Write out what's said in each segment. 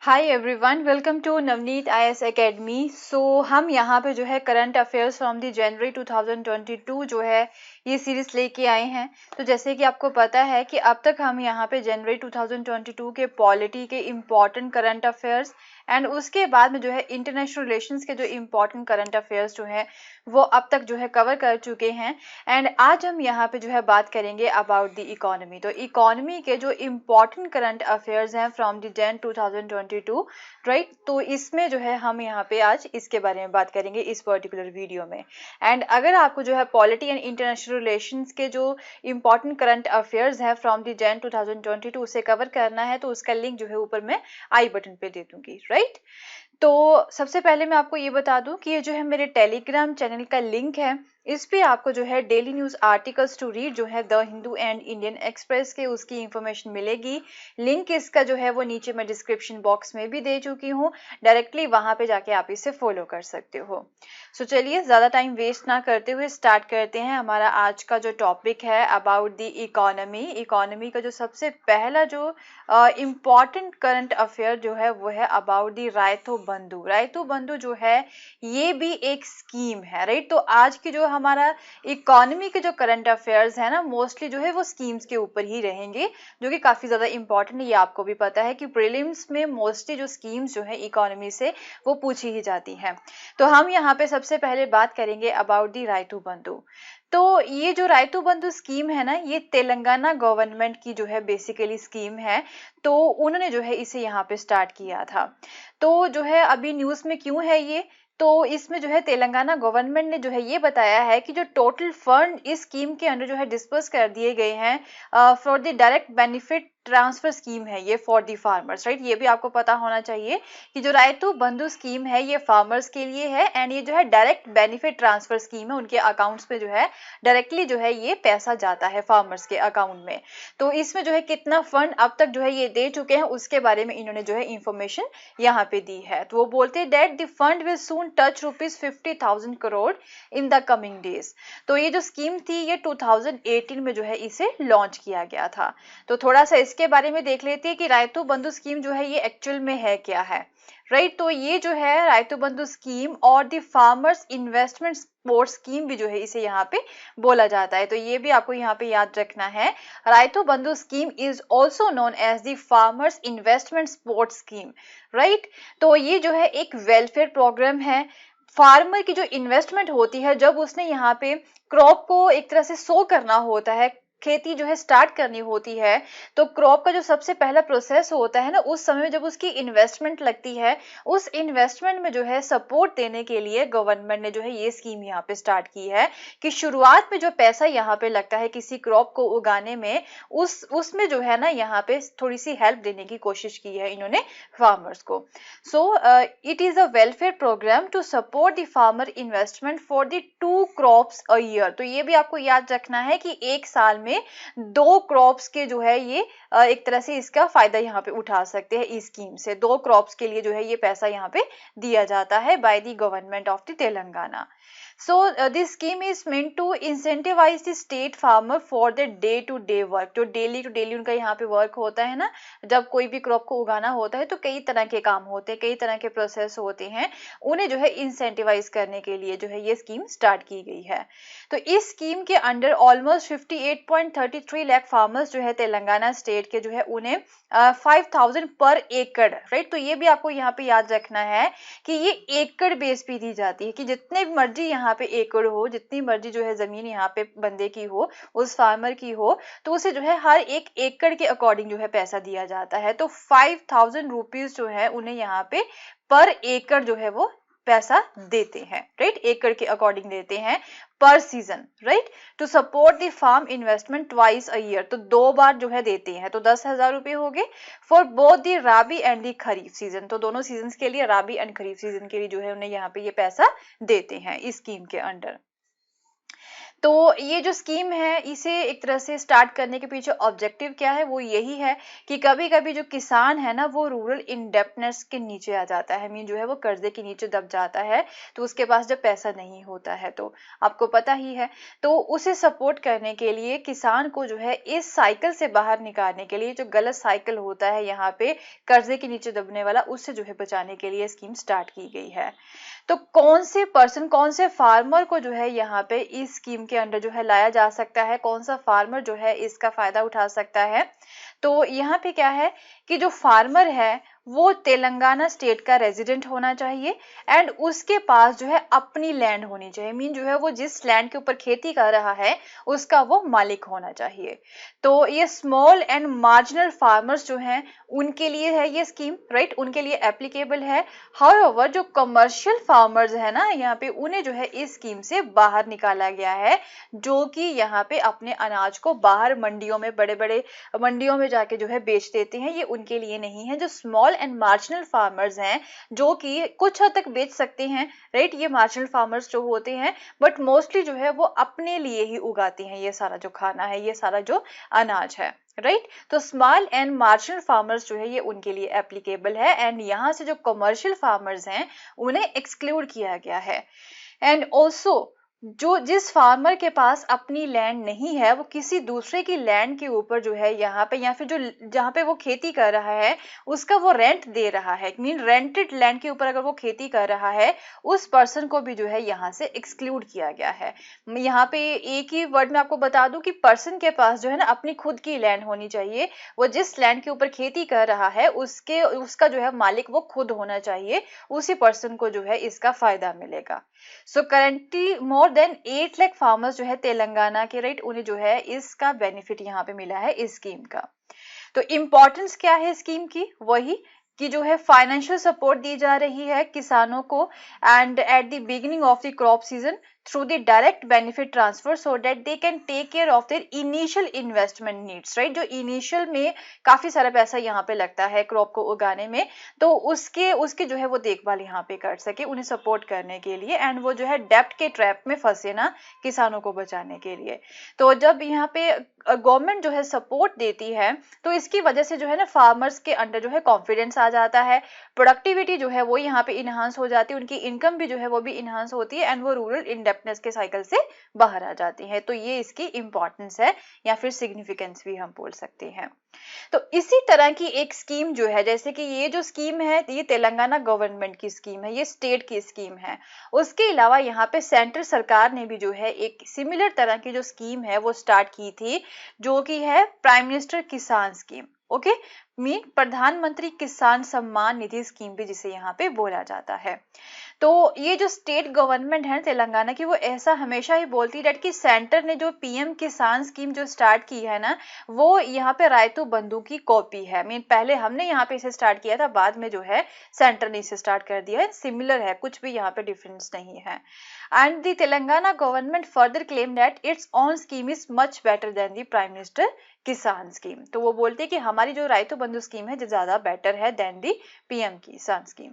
Hi everyone, welcome to Navneet IAS academy. हम यहाँ पे जो है current affairs from the January 2022 जो है ये सीरीज लेके आए हैं। तो जैसे कि आपको पता है कि अब तक हम यहाँ पे जनवरी 2022 के पॉलिटी के इम्पॉर्टेंट करंट अफेयर्स एंड उसके बाद में जो है इंटरनेशनल रिलेशंस के जो इम्पॉर्टेंट करंट अफेयर्स जो है वो अब तक जो है कवर कर चुके हैं। एंड आज हम यहाँ पे जो है बात करेंगे अबाउट द इकोनॉमी। तो इकोनॉमी के जो इम्पॉर्टेंट करंट अफेयर्स हैं फ्रॉम द जैन 2022, राइट। तो इसमें जो है हम यहाँ पे आज इसके बारे में बात करेंगे इस पर्टिकुलर वीडियो में। एंड अगर आपको जो है पॉलिटी एंड इंटरनेशनल रिलेशंस के जो इम्पॉर्टेंट करंट अफेयर्स है फ्रॉम द जैन 2022 उसे कवर करना है तो उसका लिंक जो है ऊपर मैं आई बटन पे दे दूंगी, राइट। तो सबसे पहले मैं आपको ये बता दूं कि ये जो है मेरे टेलीग्राम चैनल का लिंक है। इस पे आपको जो है daily news articles to read जो है the Hindu and Indian Express के उसकी इंफॉर्मेशन मिलेगी। लिंक इसका जो है वो नीचे मैं डिस्क्रिप्शन बॉक्स में भी दे चुकी हूँ, डायरेक्टली वहां पे जाके आप इसे फॉलो कर सकते हो। सो चलिए ज्यादा टाइम वेस्ट ना करते हुए स्टार्ट करते हैं। हमारा आज का जो टॉपिक है अबाउट द इकोनॉमी। इकोनॉमी का जो सबसे पहला जो इम्पॉर्टेंट करंट अफेयर जो है वो है अबाउट द रायतो बंधु। रायतो बंधु जो है ये भी एक स्कीम है, राइट। तो आज की जो हमारा इकोनॉमी के जो करंट अफेयर्स है ना मोस्टली जो है वो स्कीम्स के ऊपर ही रहेंगे, जो कि काफी ज्यादा इंपॉर्टेंट है। ये आपको भी पता है कि प्रीलिम्स में मोस्टली जो स्कीम्स जो है इकोनॉमी से वो पूछी ही जाती हैं। तो हम यहाँ पे सबसे पहले बात करेंगे अबाउट दी रायतू बंधु। तो ये जो रायतू बंधु स्कीम है ना ये तेलंगाना गवर्नमेंट की जो है बेसिकली स्कीम है। तो उन्होंने जो है इसे यहाँ पे स्टार्ट किया था। तो जो है अभी न्यूज में क्यों है ये, तो इसमें जो है तेलंगाना गवर्नमेंट ने जो है ये बताया है कि जो टोटल फंड इस स्कीम के अंडर जो है डिस्पर्स कर दिए गए हैं for the direct benefit transfer scheme है ये फॉर दी फार्मर्स, राइट। ये भी आपको पता होना चाहिए कि जो रायतू बंधु स्कीम है ये फार्मर्स के लिए है एंड ये जो है डायरेक्ट बेनिफिट ट्रांसफर स्कीम है। उनके अकाउंट्स में जो है डायरेक्टली जो है ये पैसा जाता है फार्मर्स के अकाउंट में। तो इसमें जो है कितना फंड अब तक जो है ये दे चुके हैं उसके बारे में इन्होंने जो है इंफॉर्मेशन यहाँ पे दी है। तो वो बोलते हैं that the fund will soon touch ₹50,000 crore in the coming days. तो ये जो स्कीम थी ये 2018 में जो है इसे लॉन्च किया गया था। तो थोड़ा सा इसके बारे में देख लेते हैं कि रायतू बंधु स्कीम जो है ये एक्चुअल में है क्या है, राइट। तो ये जो है रायतू बंधु स्कीम और the farmers investment support scheme भी जो है इसे यहाँ पे बोला जाता है। तो ये भी आपको यहाँ पे याद रखना है। Rythu Bandhu scheme is also known as the farmers investment support scheme, right. तो ये जो है एक वेलफेयर प्रोग्राम है। फार्मर की जो इन्वेस्टमेंट होती है जब उसने यहाँ पे क्रॉप को एक तरह से सो करना होता है, खेती जो है स्टार्ट करनी होती है, तो क्रॉप का जो सबसे पहला प्रोसेस होता है ना उस समय जब उसकी इन्वेस्टमेंट लगती है उस इन्वेस्टमेंट में जो है सपोर्ट देने के लिए गवर्नमेंट ने जो है ये स्कीम यहाँ पे स्टार्ट की है कि शुरुआत में जो पैसा यहाँ पे लगता है किसी क्रॉप को उगाने में उसमें जो है ना यहाँ पे थोड़ी सी हेल्प देने की कोशिश की है इन्होंने फार्मर्स को। So it is a welfare programme to support the farmer investment for the 2 crops a year. तो ये भी आपको याद रखना है कि एक साल में 2 क्रॉप्स के जो है ये एक तरह से इसका फायदा यहाँ पे उठा सकते हैं। इस स्कीम से 2 क्रॉप्स के लिए जो है ये पैसा यहाँ पे दिया जाता है by the government of the Telangana. So this scheme is meant to incentivize the state farmer for their day to day work। जो डेली टू डेली उनका यहाँ पे वर्क होता है ना, जब कोई भी क्रॉप को उगाना होता है तो कई तरह के काम होते हैं, कई तरह के प्रोसेस होते हैं, उन्हें जो है इंसेंटिवाइज करने के लिए जो है ये स्कीम स्टार्ट की गई है। तो इस स्कीम के अंडर ऑलमोस्ट 58.33 लाख फार्मर्स जो है तेलंगाना स्टेट के जो है उन्हें 5,000 पर एकड़, राइट। तो ये भी आपको यहाँ पे याद रखना है कि ये एकड़ बेस पे दी जाती है कि जितने मर्जी यहाँ पे एकड़ हो, जितनी मर्जी जो है जमीन यहाँ पे बंदे की हो, उस फार्मर की हो, तो उसे जो है हर एक एकड़ के अकॉर्डिंग जो है पैसा दिया जाता है। तो 5,000 रुपीज जो है उन्हें यहाँ पे पर एकड़ जो है वो पैसा देते हैं, राइट। एकड़ के अकॉर्डिंग देते हैं पर season, right, to support the farm investment twice a year. तो 2 बार जो है देते हैं, तो 10,000 रुपए हो गए for both the rabi and the kharif season. तो दोनों सीजन के लिए, राबी एंड खरीफ सीजन के लिए जो है उन्हें यहाँ पे ये पैसा देते हैं इस स्कीम के अंडर। तो ये जो स्कीम है इसे एक तरह से स्टार्ट करने के पीछे ऑब्जेक्टिव क्या है, वो यही है कि कभी कभी जो किसान है ना वो रूरल इंडेप्टनेस के नीचे आ जाता है, मीन जो है वो कर्जे के नीचे दब जाता है, तो उसके पास जब पैसा नहीं होता है तो आपको पता ही है, तो उसे सपोर्ट करने के लिए किसान को जो है इस साइकिल से बाहर निकालने के लिए, जो गलत साइकिल होता है यहाँ पे कर्जे के नीचे दबने वाला, उससे जो है बचाने के लिए स्कीम स्टार्ट की गई है। तो कौन से पर्सन, कौन से फार्मर को जो है यहाँ पे इस स्कीम के अंडर जो है लाया जा सकता है, कौन सा फार्मर जो है इसका फायदा उठा सकता है? तो यहाँ पे क्या है कि जो फार्मर है वो तेलंगाना स्टेट का रेजिडेंट होना चाहिए एंड उसके पास जो है अपनी लैंड होनी चाहिए, मीन जो है वो जिस लैंड के ऊपर खेती कर रहा है उसका वो मालिक होना चाहिए। तो ये स्मॉल एंड मार्जिनल फार्मर्स जो हैं उनके लिए है ये स्कीम, राइट, उनके लिए एप्लीकेबल है। हाउएवर जो कमर्शियल फार्मर्स है ना यहाँ पे, उन्हें जो है इस स्कीम से बाहर निकाला गया है, जो कि यहाँ पे अपने अनाज को बाहर मंडियों में, बड़े बड़े मंडियों में जाके जो है बेच देते हैं, ये उनके लिए नहीं है। जो स्मॉल एंड मार्जिनल फार्मर्स हैं जो कि कुछ हद तक बेच सकते हैं, राइट, ये मार्जिनल फार्मर्स जो होते हैं, बट मोस्टली जो है वो अपने लिए ही उगाते हैं ये सारा जो खाना है, ये सारा जो अनाज है, राइट। तो स्मॉल एंड मार्जिनल फार्मर्स जो है ये उनके लिए एप्लीकेबल है एंड यहाँ से जो कमर्शियल फार्मर्स हैं उन्हें एक्सक्लूड किया गया है। एंड ऑल्सो जो जिस फार्मर के पास अपनी लैंड नहीं है वो किसी दूसरे की लैंड के ऊपर जो है यहाँ पे, या फिर जो जहाँ पे वो खेती कर रहा है उसका वो रेंट दे रहा है, मीन रेंटेड लैंड के ऊपर अगर वो खेती कर रहा है, उस पर्सन को भी जो है यहाँ से एक्सक्लूड किया गया है। यहाँ पे एक ही वर्ड में आपको बता दूं कि पर्सन के पास जो है ना अपनी खुद की लैंड होनी चाहिए, वो जिस लैंड के ऊपर खेती कर रहा है उसका जो है मालिक वो खुद होना चाहिए, उसी पर्सन को जो है इसका फायदा मिलेगा। So currently more than 8 lakh farmers जो है तेलंगाना के, राइट, उन्हें जो है इसका बेनिफिट यहाँ पे मिला है इस स्कीम का। तो इम्पोर्टेंस क्या है स्कीम की, वही कि जो है फाइनेंशियल सपोर्ट दी जा रही है किसानों को and at the beginning of the crop season through the direct benefit transfer so that they can take care of their initial investment needs, right, जो इनिशियल में काफी सारा पैसा यहाँ पे लगता है क्रॉप को उगाने में, तो उसके जो है वो देखभाल यहाँ पे कर सके उन्हें सपोर्ट करने के लिए, एंड वो जो है डेप्ट के ट्रैप में फंसे ना किसानों को बचाने के लिए। तो जब यहाँ पे गवर्नमेंट जो है सपोर्ट देती है तो इसकी वजह से जो है ना फार्मर्स के अंडर जो है कॉन्फिडेंस आ जाता है, प्रोडक्टिविटी जो है वो यहाँ पे इनहांस हो जाती है, उनकी इनकम भी जो है वो भी इनहांस होती है एंड वो रूरल इंडेप्टनेस के साइकिल से बाहर आ जाती है। तो ये इसकी इंपॉर्टेंस है या फिर सिग्निफिकेंस भी हम बोल सकते हैं। तो इसी तरह की एक स्कीम जो है, जैसे कि ये जो स्कीम है ये तेलंगाना गवर्नमेंट की स्कीम है, ये स्टेट की स्कीम है, उसके अलावा यहाँ पे सेंट्रल सरकार ने भी जो है एक सिमिलर तरह की जो स्कीम है वो स्टार्ट की थी, जो कि है प्राइम मिनिस्टर किसान स्कीम, ओके, मीन प्रधानमंत्री किसान सम्मान निधि स्कीम भी जिसे यहाँ पे बोला जाता है। तो ये जो स्टेट गवर्नमेंट है तेलंगाना की, वो ऐसा हमेशा ही बोलती है कि सेंटर ने जो पीएम किसान स्कीम जो स्टार्ट की है ना, वो यहाँ पे रायतू बंधु की कॉपी है, मीन पहले हमने यहाँ पे इसे स्टार्ट किया था, बाद में जो है सेंटर ने इसे स्टार्ट कर दिया है, सिमिलर है, कुछ भी यहाँ पे डिफरेंस नहीं है। And the Telangana government further claim that its own scheme is much better than the prime minister किसान स्कीम। तो वो बोलते हैं कि हमारी जो रायतू बंधु स्कीम है जो ज्यादा बेटर है देन दी पीएम किसान स्कीम।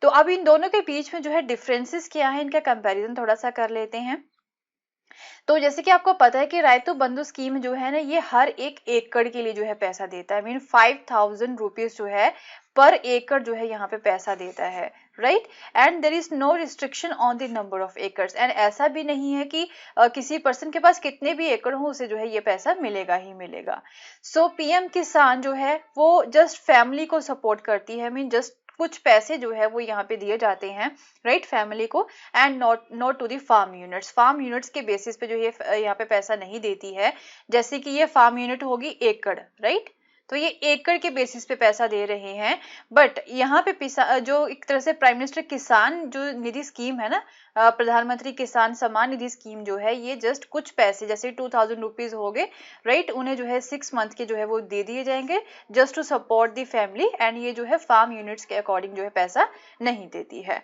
तो अब इन दोनों के बीच में जो है डिफरेंसेस क्या है, इनका कंपैरिजन थोड़ा सा कर लेते हैं। तो जैसे कि आपको पता है कि रायतू बंधु स्कीम जो है ना, ये हर एक एकड़ के लिए जो है पैसा देता है, मीन 5000 रुपीज जो है पर एकड़ जो है यहाँ पे पैसा देता है, right, and there is no restriction on the number of acres, and ऐसा भी नहीं है कि किसी पर्सन के पास कितने भी एकड़ हो उसे जो है ये पैसा मिलेगा ही मिलेगा। सो पीएम किसान जो है वो जस्ट फैमिली को सपोर्ट करती है, मीन जस्ट कुछ पैसे जो है वो यहाँ पे दिए जाते हैं, राइट, फैमिली को, and not to the farm units. Farm units के बेसिस पे जो ये यहाँ पे पैसा नहीं देती है, जैसे कि ये फार्म यूनिट होगी एकड़, राइट, तो ये एकड़ के बेसिस पे पैसा दे रहे हैं। बट यहाँ पे जो एक तरह से प्राइम मिनिस्टर किसान जो निधि स्कीम है ना, प्रधानमंत्री किसान सम्मान निधि स्कीम जो है, ये जस्ट कुछ पैसे जैसे 2000 रुपीज हो गए, राइट, उन्हें जो है 6 मंथ के जो है वो दे दिए जाएंगे just to support the family, and ये जो है फार्म यूनिट्स के अकॉर्डिंग जो है पैसा नहीं देती है।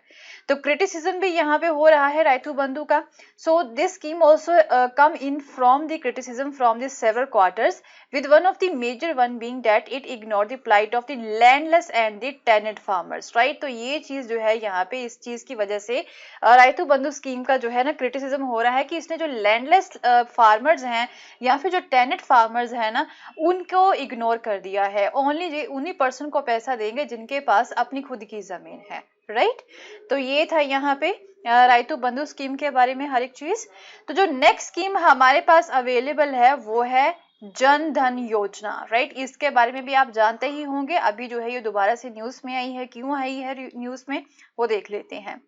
तो क्रिटिसिज्म भी यहाँ पे हो रहा है रायतू बंधु का। So this scheme also come in from the criticism from the several quarters with one of the major one being that it ignored the plight of the landless and the tenant farmers, right। तो ये चीज जो है यहाँ पे इस चीज की वजह से रायतू बंधु स्कीम का जो है ना क्रिटिसिज्म हो रहा है कि इसने जो लैंडलेस फार्मर्स हैं या फिर जो टेनेंट फार्मर्स हैं ना उनको इग्नोर कर दिया है। ओनली उन्हीं पर्सन को पैसा देंगे जिनके पास अपनी खुद की जमीन है, राइट। तो ये था यहाँ पे राइतु बंधु स्कीम के बारे में हर एक चीज। तो जो नेक्स्ट स्कीम हमारे पास अवेलेबल है वो है जन धन योजना, राइट। इसके बारे में भी आप जानते ही होंगे, अभी जो है ये दोबारा से न्यूज में आई है, क्यों आई है न्यूज में वो देख लेते हैं।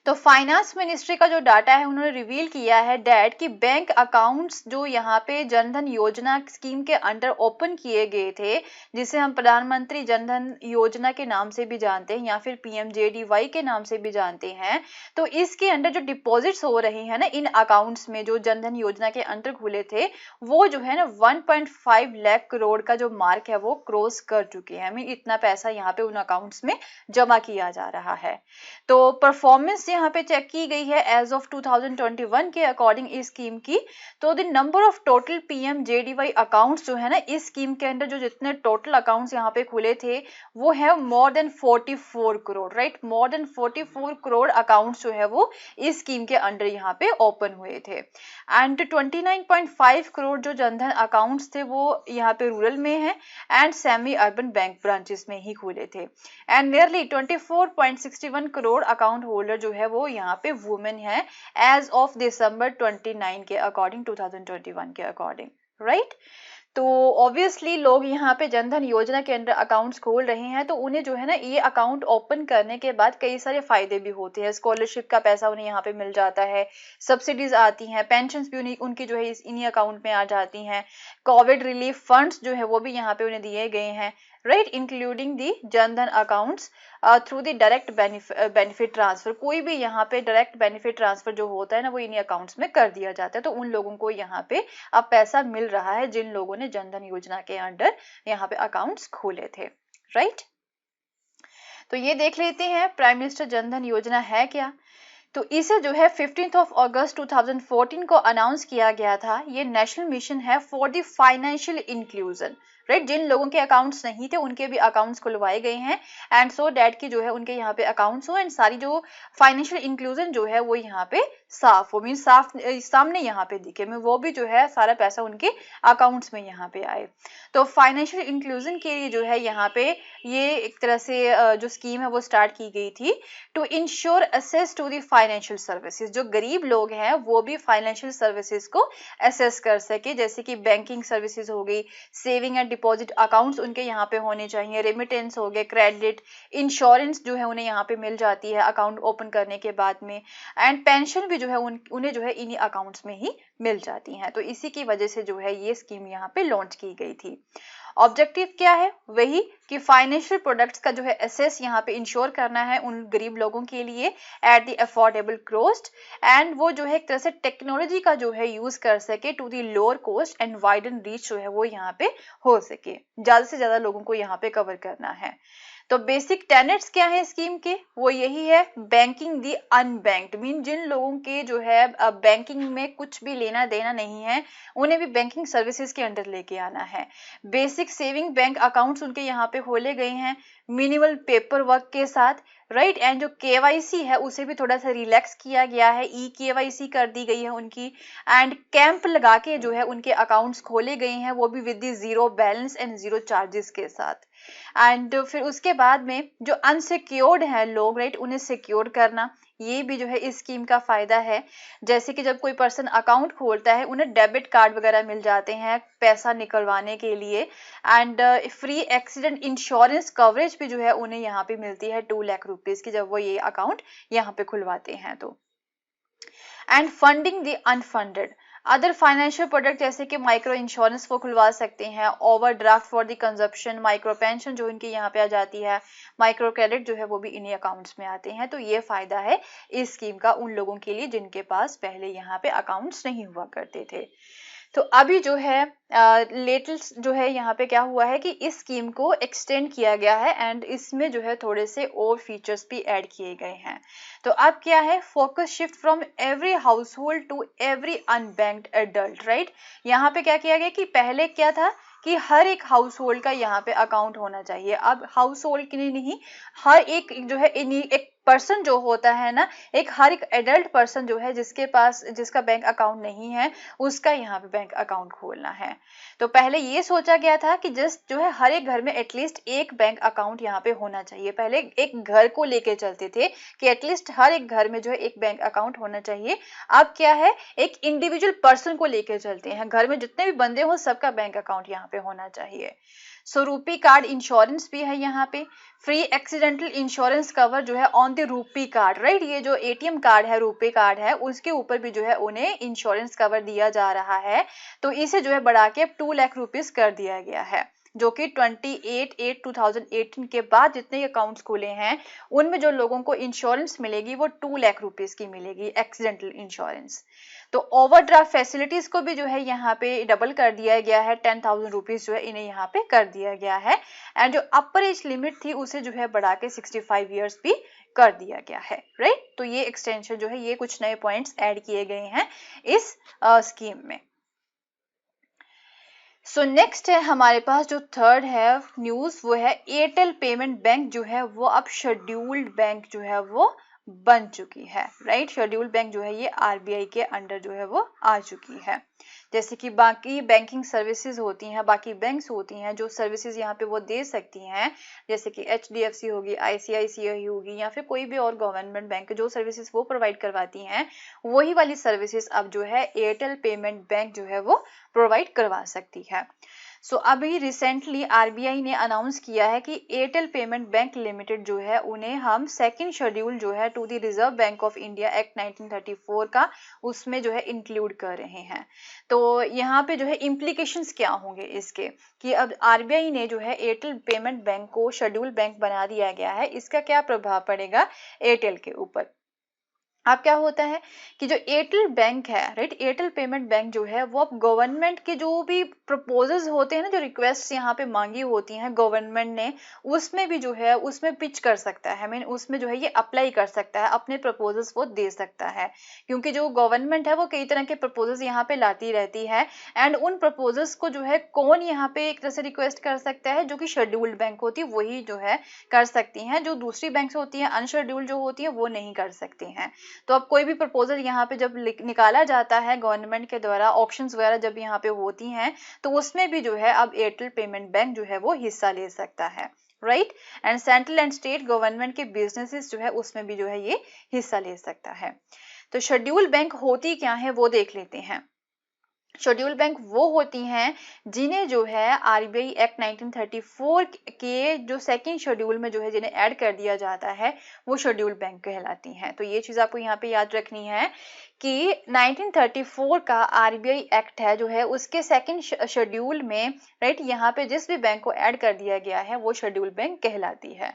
तो फाइनेंस मिनिस्ट्री का जो डाटा है उन्होंने रिवील किया है डेट कि बैंक अकाउंट्स जो यहाँ पे जनधन योजना स्कीम के अंडर ओपन किए गए थे, जिसे हम प्रधानमंत्री जनधन योजना के नाम से भी जानते हैं या फिर PMJDY के नाम से भी जानते हैं, तो इसके अंडर जो डिपॉजिट्स हो रही है ना इन अकाउंट्स में जो जनधन योजना के अंडर खुले थे वो जो है ना 1.5 लाख करोड़ का जो मार्क है वो क्रॉस कर चुके हैं। इतना पैसा यहाँ पे उन अकाउंट्स में जमा किया जा रहा है। तो परफॉर्मेंस यहाँ पे चेक की गई है एज ऑफ 2021 के अकॉर्डिंग इस स्कीम की। तो the number of total PMJDY accounts जो है ना इस स्कीम के अंदर जो जितने टोटल अकाउंट्स यहाँ पे खुले थे वो है more than 44 crore, right. More than 44 crore accounts जो है वो इस स्कीम के अंडर यहाँ पे ओपन हुए थे। एंड 29.5 करोड़ जो जनधन अकाउंट्स थे वो यहाँ पे रूरल में है and semi urban bank branches में ही खुले थे। And nearly 24.61 crore account holder जो है वो यहाँ पे वुमेन है एज ऑफ दिसंबर 29 के अकॉर्डिंग 2021 के अकॉर्डिंग, राइट। तो ऑब्वियसली लोग यहाँ पे जनधन योजना के अंदर अकाउंट्स खोल रहे हैं तो उन्हें जो है ना ये अकाउंट ओपन करने के बाद कई सारे फायदे भी होते हैं। स्कॉलरशिप का पैसा उन्हें यहाँ पे मिल जाता है, सब्सिडीज आती हैं, पेंशन्स भी उनकी जो है इन्हीं अकाउंट में आ जाती हैं, कोविड रिलीफ फंड्स जो है वो भी यहाँ पे उन्हें दिए गए हैं, right, including the Jan Dhan accounts through the direct benefit transfer. कोई भी यहाँ पे डायरेक्ट बेनिफिट ट्रांसफर जो होता है ना वो इन्हीं अकाउंट्स में कर दिया जाता है। तो उन लोगों को यहाँ पे अब पैसा मिल रहा है जिन लोगों ने जनधन योजना के अंडर यहाँ पे अकाउंट्स खोले थे, राइट। तो ये देख लेते हैं प्राइम मिनिस्टर जनधन योजना है क्या। तो इसे जो है 15 अगस्त 2014 को अनाउंस किया गया था। ये नेशनल मिशन है for the financial inclusion, right. जिन लोगों के अकाउंट्स नहीं थे उनके भी अकाउंट्स खुलवाए गए हैं एंड सो डैट की जो है उनके यहाँ पे अकाउंट्स हो एंड सारी जो फाइनेंशियल इंक्लूजन जो है वो यहाँ पे साफ हो, मीन साफ सामने यहाँ पे दिखे में वो भी जो है सारा पैसा उनके अकाउंट्स में यहाँ पे आए। तो फाइनेंशियल इंक्लूजन के लिए जो है यहाँ पे ये एक तरह से जो स्कीम है वो स्टार्ट की गई थी to ensure access to the financial services. जो गरीब लोग हैं वो भी फाइनेंशियल सर्विसेज को एक्सेस कर सके, जैसे कि बैंकिंग सर्विसेज हो गई, सेविंग एंड डिपॉजिट अकाउंट्स उनके यहाँ पे होने चाहिए, रेमिटेंस हो गए, क्रेडिट, इंश्योरेंस जो है उन्हें यहाँ पे मिल जाती है अकाउंट ओपन करने के बाद में, एंड पेंशन भी जो है उन्हें जो है इन्हीं अकाउंट्स में ही मिल जाती हैं। तो इसी की वजह से जो है ये स्कीम यहाँ पे लॉन्च की गई थी। ऑब्जेक्टिव क्या है, वही कि फाइनेंशियल प्रोडक्ट्स का जो है एक्सेस यहाँ पे इंश्योर करना है उन गरीब लोगों के लिए at the affordable cost, and वो जो है एक तरह से टेक्नोलॉजी का जो है यूज कर सके to the lower cost and widen reach जो है वो यहाँ पे हो सके, ज्यादा से ज्यादा लोगों को यहाँ पे कवर करना है। तो बेसिक टेनेट्स क्या है स्कीम के, वो यही है बैंकिंग दी अनबैंक्ड, मीन जिन लोगों के जो है बैंकिंग में कुछ भी लेना देना नहीं है उन्हें भी बैंकिंग सर्विसेज के अंडर लेके आना है। बेसिक सेविंग बैंक अकाउंट्स उनके यहाँ पे खोले गए हैं मिनिमल पेपर वर्क के साथ, राइट। एंड जो KYC है उसे भी थोड़ा सा रिलैक्स किया गया है, KYC कर दी गई है उनकी, एंड कैंप लगा के जो है उनके अकाउंट्स खोले गए हैं वो भी with the zero balance and zero charges के साथ। एंड फिर उसके बाद में जो अनसिक्योर्ड है लोग, राइट, उन्हें सिक्योर करना, ये भी जो है इस स्कीम का फायदा है। जैसे कि जब कोई पर्सन अकाउंट खोलता है उन्हें डेबिट कार्ड वगैरह मिल जाते हैं पैसा निकलवाने के लिए, and free accident insurance coverage भी जो है उन्हें यहाँ पे मिलती है 2 लाख रुपीज की जब वो ये अकाउंट यहाँ पे खुलवाते हैं। तो and funding the unfunded other financial product जैसे कि माइक्रो इंश्योरेंस वो खुलवा सकते हैं, overdraft for the consumption, micro pension जो इनकी यहाँ पे आ जाती है, माइक्रो क्रेडिट जो है वो भी इन्हीं अकाउंट्स में आते हैं। तो ये फायदा है इस स्कीम का उन लोगों के लिए जिनके पास पहले यहाँ पे अकाउंट्स नहीं हुआ करते थे। तो अभी जो है लेटेस्ट जो है यहाँ पे क्या हुआ है कि इस स्कीम को एक्सटेंड किया गया है एंड इसमें जो है थोड़े से और फीचर्स भी ऐड किए गए हैं। तो अब क्या है, focus shift from every household to every unbanked adult, right. यहाँ पे क्या किया गया कि पहले क्या था कि हर एक हाउस होल्ड का यहाँ पे अकाउंट होना चाहिए, अब हाउस होल्ड के लिए नहीं, हर एक जो है एक पर्सन जो होता है ना, हर एक एडल्ट पर्सन जो है जिसका बैंक अकाउंट नहीं है, उसका यहाँ पे बैंक अकाउंट खोलना है। तो पहले ये सोचा गया था कि जस्ट जो है हर एक घर में एटलीस्ट एक बैंक अकाउंट यहाँ पे होना चाहिए। पहले एक घर को लेके चलते थे कि एटलीस्ट हर एक घर में जो है एक बैंक अकाउंट होना चाहिए। अब क्या है, एक इंडिविजुअल पर्सन को लेके चलते हैं, घर में जितने भी बंदे हो सबका बैंक अकाउंट यहाँ पे होना चाहिए। सो रूपी कार्ड इंश्योरेंस भी है यहाँ पे, फ्री एक्सीडेंटल इंश्योरेंस कवर जो है on the rupee card, right. ये जो एटीएम कार्ड है, रूपे कार्ड है, उसके ऊपर भी जो है उन्हें इंश्योरेंस कवर दिया जा रहा है। तो इसे जो है बढ़ा के 2 लाख रुपीस कर दिया गया है, जो कि 28/8/2018 के बाद जितने अकाउंट्स खुले हैं उनमें जो लोगों को इंश्योरेंस मिलेगी वो 2 लाख रुपीस की मिलेगी, एक्सीडेंटल इंश्योरेंस। तो ओवरड्राफ्ट फैसिलिटीज को भी जो है यहाँ पे डबल कर दिया गया है, 10,000 रुपीज जो है इन्हें यहाँ पे कर दिया गया है। एंड जो अपर एज लिमिट थी उसे जो है बढ़ा के 65 ईयर्स भी कर दिया गया है, राइट। तो ये एक्सटेंशन जो है, ये कुछ नए पॉइंट्स ऐड किए गए हैं इस स्कीम में। सो नेक्स्ट है हमारे पास जो थर्ड है न्यूज, वो है एयरटेल पेमेंट बैंक जो है वो अब शेड्यूल्ड बैंक जो है वो बन चुकी है, राइट। शेड्यूल्ड बैंक जो है ये आरबीआई के अंडर जो है वो आ चुकी है। जैसे कि बाकी बैंकिंग सर्विसेज होती हैं, बाकी बैंक्स होती हैं जो सर्विसेज यहाँ पे वो दे सकती हैं, जैसे कि एचडीएफसी होगी, आईसीआईसीआई होगी, या फिर कोई भी और गवर्नमेंट बैंक जो सर्विसेज वो प्रोवाइड करवाती हैं, वही वाली सर्विसेज अब जो है एयरटेल पेमेंट बैंक जो है वो प्रोवाइड करवा सकती है। सो अभी रिसेंटली आरबीआई ने अनाउंस किया है कि एयरटेल पेमेंट बैंक लिमिटेड जो है उन्हें हम सेकंड शेड्यूल जो है to the Reserve Bank of India Act 1934 का उसमें जो है इंक्लूड कर रहे हैं। तो यहाँ पे जो है इम्प्लीकेशंस क्या होंगे इसके, कि अब आरबीआई ने जो है एयरटेल पेमेंट बैंक को शेड्यूल बैंक बना दिया गया है, इसका क्या प्रभाव पड़ेगा एयरटेल के ऊपर। अब क्या होता है कि जो एयरटेल बैंक है, राइट, एयरटेल पेमेंट बैंक जो है वो अब गवर्नमेंट के जो भी प्रपोजल्स होते हैं ना, जो रिक्वेस्ट यहाँ पे मांगी होती हैं गवर्नमेंट ने, उसमें भी जो है उसमें पिच कर सकता है, मीन उसमें जो है ये अप्लाई कर सकता है, अपने प्रपोजल्स वो दे सकता है। क्योंकि जो गवर्नमेंट है वो कई तरह के प्रपोजल्स यहाँ पे लाती रहती है, एंड उन प्रपोजल्स को जो है कौन यहाँ पे एक तरह से रिक्वेस्ट कर सकता है, जो कि शेड्यूल्ड बैंक होती है वही जो है कर सकती हैं, जो दूसरी बैंक होती है अनशेड्यूल्ड जो होती है वो नहीं कर सकती हैं। तो अब कोई भी प्रपोजल यहाँ पे जब निकाला जाता है गवर्नमेंट के द्वारा, ऑक्शंस वगैरह जब यहाँ पे होती हैं, तो उसमें भी जो है अब एयरटेल पेमेंट बैंक जो है वो हिस्सा ले सकता है, right. And central and state government के बिजनेसेस जो है उसमें भी जो है ये हिस्सा ले सकता है। तो शेड्यूल बैंक होती क्या है वो देख लेते हैं। शेड्यूल बैंक वो होती हैं जिन्हें जो है आरबीआई एक्ट 1934 के जो सेकंड शेड्यूल में जो है जिन्हें ऐड कर दिया जाता है वो शेड्यूल बैंक कहलाती हैं। तो ये चीज आपको यहाँ पे याद रखनी है कि 1934 का आरबीआई एक्ट है जो है उसके सेकंड शेड्यूल में, राइट, यहाँ पे जिस भी बैंक को ऐड कर दिया गया है वो शेड्यूल बैंक कहलाती है।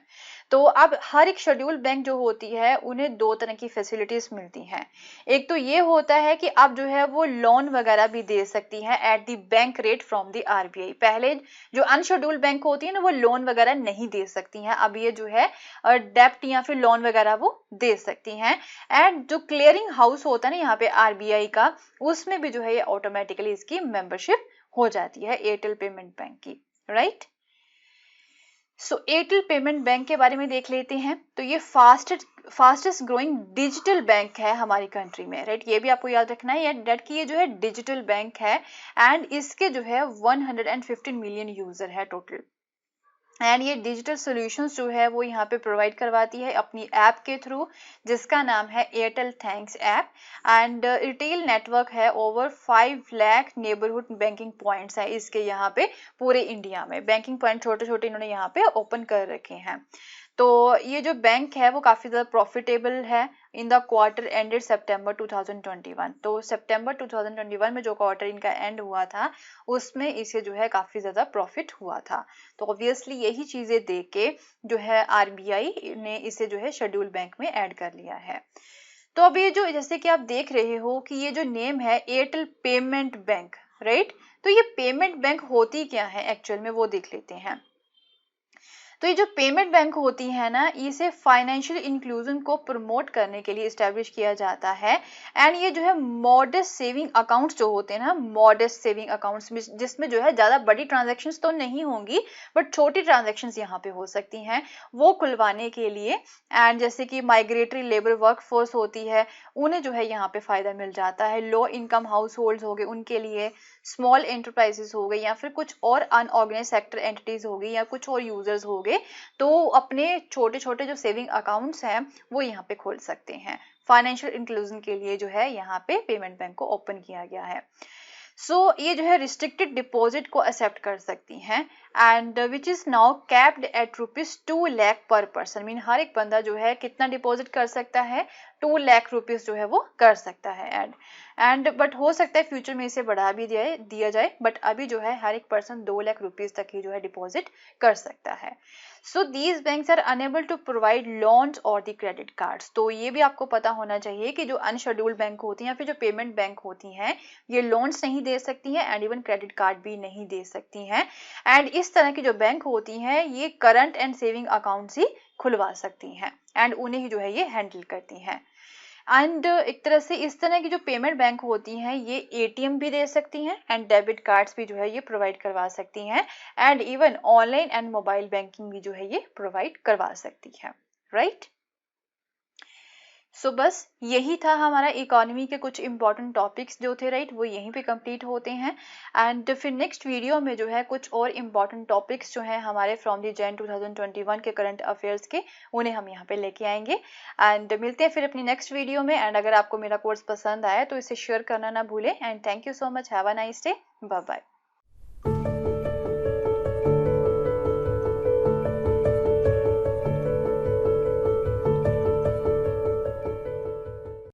तो अब हर एक शेड्यूल बैंक जो होती है उन्हें दो तरह की फैसिलिटीज मिलती हैं। एक तो ये होता है कि अब जो है वो लोन वगैरह भी दे सकती हैं at the bank rate from the RBI. पहले जो अनशेड्यूल बैंक होती है ना वो लोन वगैरह नहीं दे सकती हैं, अब ये जो है डेप्ट या फिर लोन वगैरह वो दे सकती हैं। एंड जो क्लियरिंग हाउस होता है ना यहाँ पे आरबीआई का, उसमें भी जो है ये ऑटोमेटिकली इसकी मेंबरशिप हो जाती है एयरटेल पेमेंट बैंक की, राइट। सो एयरटेल पेमेंट बैंक के बारे में देख लेते हैं। तो ये फास्टेस्ट ग्रोइंग डिजिटल बैंक है हमारी कंट्री में, राइट। ये भी आपको याद रखना है डेट की ये जो है डिजिटल बैंक है, एंड इसके जो है 115 मिलियन यूजर है टोटल। एंड ये डिजिटल सॉल्यूशंस जो है वो यहाँ पे प्रोवाइड करवाती है अपनी ऐप के थ्रू, जिसका नाम है Airtel thanks app. And retail network है, over 5 lakh neighbourhood banking points है इसके यहाँ पे पूरे इंडिया में। बैंकिंग पॉइंट छोटे छोटे इन्होंने यहाँ पे ओपन कर रखे हैं। तो ये जो बैंक है वो काफी ज्यादा प्रॉफिटेबल है इन द क्वार्टर एंडेड सितंबर 2021। तो सितंबर 2021 में जो क्वार्टर इनका एंड हुआ था उसमें इसे जो है काफी ज्यादा प्रॉफिट हुआ था। तो ऑब्वियसली यही चीजें देख के जो है आरबीआई ने इसे जो है शेड्यूल बैंक में ऐड कर लिया है। तो अब ये जो जैसे कि आप देख रहे हो कि ये जो नेम है एयरटेल पेमेंट बैंक, राइट, तो ये पेमेंट बैंक होती क्या है एक्चुअल में वो देख लेते हैं। तो ये जो पेमेंट बैंक होती है ना, इसे फाइनेंशियल इंक्लूजन को प्रमोट करने के लिए इस्टेब्लिश किया जाता है। एंड ये जो है मॉडेस्ट सेविंग अकाउंट्स जो होते हैं ना, मॉडेस्ट सेविंग अकाउंट्स जिसमें जो है ज़्यादा बड़ी ट्रांजेक्शन्स तो नहीं होंगी बट छोटी ट्रांजेक्शन्स यहाँ पे हो सकती हैं, वो खुलवाने के लिए। एंड जैसे कि माइग्रेटरी लेबर वर्कफोर्स होती है, उन्हें जो है यहाँ पे फ़ायदा मिल जाता है। लो इनकम हाउस होल्ड हो गए उनके लिए, स्मॉल एंटरप्राइजेस हो गए, या फिर कुछ और अनऑर्गेनाइज सेक्टर एंटिटीज हो गई, या कुछ और यूजर्स हो गए, तो अपने छोटे छोटे जो सेविंग अकाउंट्स हैं वो यहाँ पे खोल सकते हैं। फाइनेंशियल इंक्लूजन के लिए जो है यहाँ पे पेमेंट बैंक को ओपन किया गया है। ये जो है रिस्ट्रिक्टेड डिपॉजिट को एक्सेप्ट कर सकती हैं, and which is now capped at ₹2 lakh per person. Mean हर एक बंदा जो है कितना डिपॉजिट कर सकता है, 2 लाख रुपीज जो है वो कर सकता है। एंड बट हो सकता है फ्यूचर में इसे बढ़ा भी दिया जाए, बट अभी जो है हर एक पर्सन 2 लाख रुपीज तक ही जो है डिपॉजिट कर सकता है। So these banks are enable to provide loans और दी क्रेडिट कार्ड्स। तो ये भी आपको पता होना चाहिए कि जो अनशेड्यूल्ड बैंक होती हैं या फिर जो पेमेंट बैंक होती हैं, ये लोन्स नहीं दे सकती हैं एंड इवन क्रेडिट कार्ड भी नहीं दे सकती हैं। एंड इस तरह की जो बैंक होती हैं ये करंट एंड सेविंग अकाउंट्स ही खुलवा सकती हैं एंड उन्हें ही जो है ये हैंडल करती हैं। एंड एक तरह से इस तरह की जो पेमेंट बैंक होती हैं ये एटीएम भी दे सकती हैं एंड डेबिट कार्ड्स भी जो है ये प्रोवाइड करवा सकती हैं, and even online and mobile banking भी जो है ये प्रोवाइड करवा सकती है, राइट। बस यही था हमारा इकोनॉमी के कुछ इंपॉर्टेंट टॉपिक्स जो थे, राइट, वो यहीं पे कंप्लीट होते हैं। एंड फिर नेक्स्ट वीडियो में जो है कुछ और इंपॉर्टेंट टॉपिक्स जो हैं हमारे फ्रॉम द जैन 2021 के करंट अफेयर्स के, उन्हें हम यहाँ पे लेके आएंगे। एंड मिलते हैं फिर अपनी नेक्स्ट वीडियो में। एंड अगर आपको मेरा कोर्स पसंद आया तो इसे शेयर करना ना भूलें। And thank you so much, have a nice day, bye bye.